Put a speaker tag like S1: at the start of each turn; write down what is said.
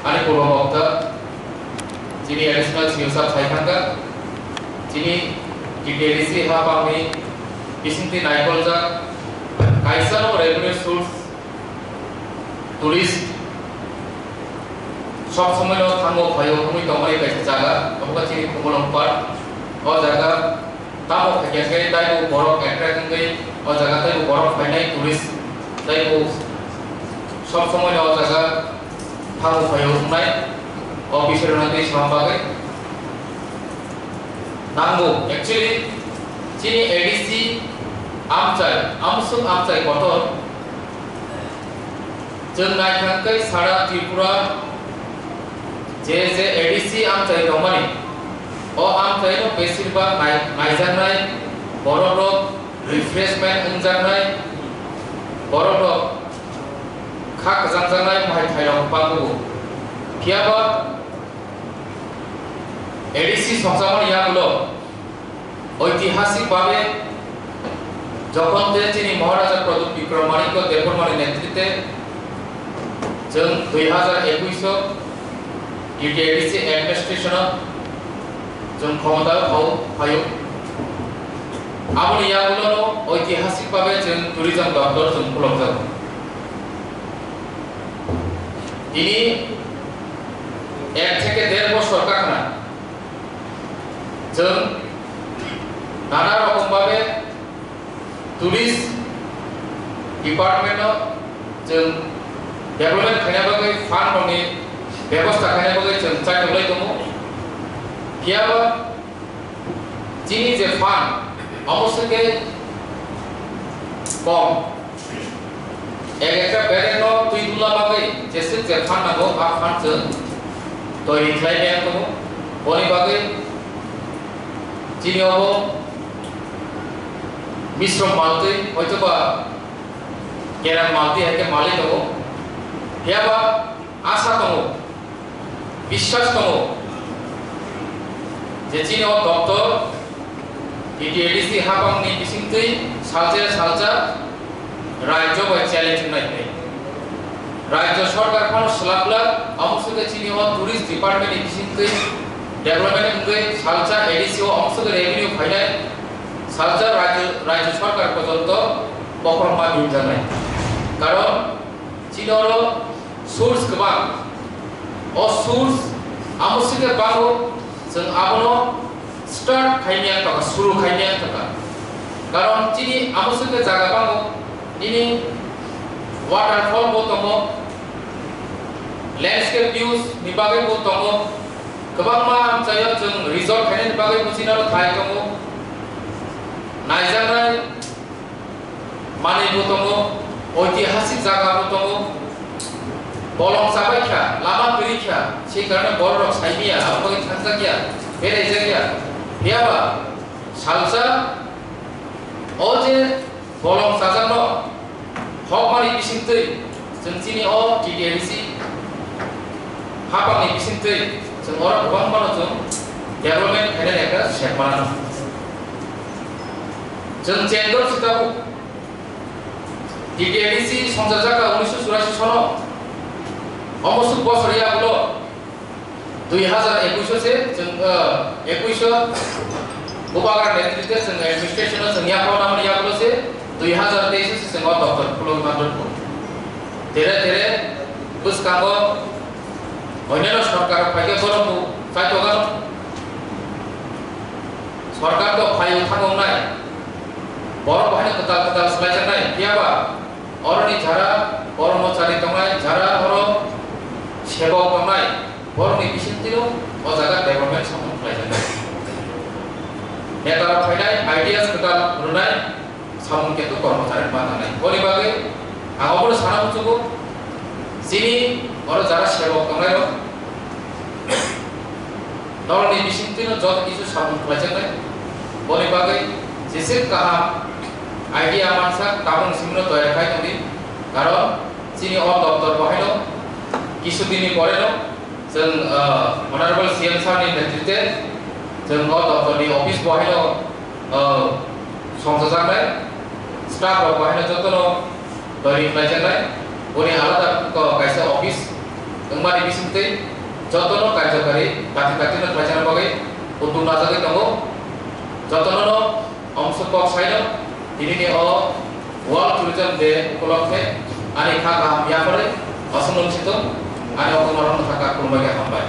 S1: Ani Purwabakta Jini additional Siusap Saikanga Jini GTDC Hapami Kisinti Naikolja Kaisano revenue source tourist সব সময় থাঙ্গো ভাইও তুমি তোমারই কাছে জায়গা তোমাকে চিনি কুমলম পার ও জায়গা তাও থাকে কে তাই ও বড় অ্যাট্রাক্টিং গই ও জায়গা তাই বড় ফাইনাই টুরিস্ট তাই ও সব সময় ও জায়গা থাঙ্গো ভাইও নাই ও বিষয়ের নাকি সম্পাদক নাঙ্গো অ্যাকচুয়ালি চিনি এডিসি আমচাই গঠন जों नायखांखै सारा त्रिपुरा जे एडिसि आमचाय दंमानि अ आमचायनो बेसिरभाग नायजानाय बर'रक रिफ्रेशमेन्ट होनजानाय बर'रक खाक जांजानाय बाहायथायाव बांगो फियाबा एडिसि संसामन यागुलो ऐतिहासिक भावे যখন তিনি মহারাজা প্রদীপ বিক্রমাদিত্য দেববর্মার নেতৃত্বে जों 2021 GTDC एडमिनिस्ट्रेशन जों क्षमता फायो आबनि यागुलो ऐतिहासिक भावे जों टुरिज्म दफ्तर जों खुलमजादों दिनै 1 থেকে 1.5 বছর কাকনা जों नाना रकम भावे टुरिस्ट डिपार्टमेंट जों डेभलपमेंट खायना बागै फान्डनि व्यवस्था खायना बागै जों चाइटोलाय दङ कियाबा जिनि जे फान्ड अवश्यके कम एकटा बेरेनो तुइदुला बागै जेसे जे फान्ड नांगौ आ फान्ड जों तैयारि खालामनाया दङ बनि बागै जिनियाव मिश्रम मालदै हयतोबा केराम मालदै हेके मालै दङ याबा आशा दङ বিশ্বাস दङ जे चिनो दफ्तर GTDC हाबांनि बिसिंथै सालजा राज्य बाय চ্যালেঞ্জ नायनाय राज्य सरकार फानो सलाबला अमसुके चिनियो टुरिस्ट डिपार्टमेंट बिसिंथै डेभलपमेंट गय सालजा एडिसि अमसुके रेवेन्यू फायनाय सालजा राज्य सरकार पर्यन्त बखरमा बिजानाय कारण चिनोरो सोर्स गोबां अ सोर्स आमुसिके बागो जों आबनो स्टार्ट खायनिया तका शुरू खायनिया तका कारण चिनि आमुसिके जागा बागो दिनै वाटरफॉल बो दङ लैंडस्केप व्यूज नि बागै बो दङ गोबां मा आमचायाव जों रिजर्ट खायनायनि बागै बुजिनारो थाय दङ नायजानाय माने बो दङ ऐतिहासिक जागा बो दङ बलम साबायखा लामा गैखा সেই কারণে বড় সাইনিয়া আমাকে থাকতা গিয়া বেরে জায়গা হিয়াবা সালসা ও যে বলম সাজানো হকমানি বিসিংতৈ जों চিনি ও টিডিএসি हाबानि बिसिंथै जों अरा गोबां मानो जों डेभलपमेंट खायनाय एका सेकमाना जों चेंदर सिताव টিডিএসि संसार जागा 1984 सनाव अमसुक बसरिया गुलो 2021 से जों 21 उपागार नेतृत्व जों एडमिनिस्ट्रेशन जों याखौ नाम यागुलो से 2023 से जों दफ्तर खुलम मानदो धीरे बुसकांगो अन्य सरकार फाइके बरमु चाइतोगान सरकार तो फाइल थांगौनाय बर बाहायनो कताल सलायजानाय कियाबा अरनि जारा कर्मचारी दंनाय जारा हरो सेवा दंनाय बरनि बिसिंथिनो अजागा डेभलपमेंट सामन खालायजानाय नेतारा फायनाय आइडियास कताल रुनाय सामन केतु कर्मचारी बानानाय बनि बागै आंबो साना बुझुगो जिनि और जारा सेवा दंनाय नरनि बिसिंथिनो जत किछु सामन खालायजानाय बनि बागै जेसे काहा आइडिया मानसा ताबन सिमनो तयार खायदोंदि कारण जिनि अ दफ्तर बाहायनो किछु दिननि परेनो जों अनारेबल सीएम सारनि नेतृत्वे जों अ दफ्तरनि अफिस बाहायनो संजाजानाय स्टाफ बाहायनो जतनो तयारि खालायजानाय बनि आलादा कायसा office Engmani bisingte jotono karjakari kati-katino klajana bagai untuk nazari tanggo jotono omsopok saino ini ni World Tourism Day উপলক্ষে ani khaka ya pare asunun situ ani okomaron thaka kurumage hambai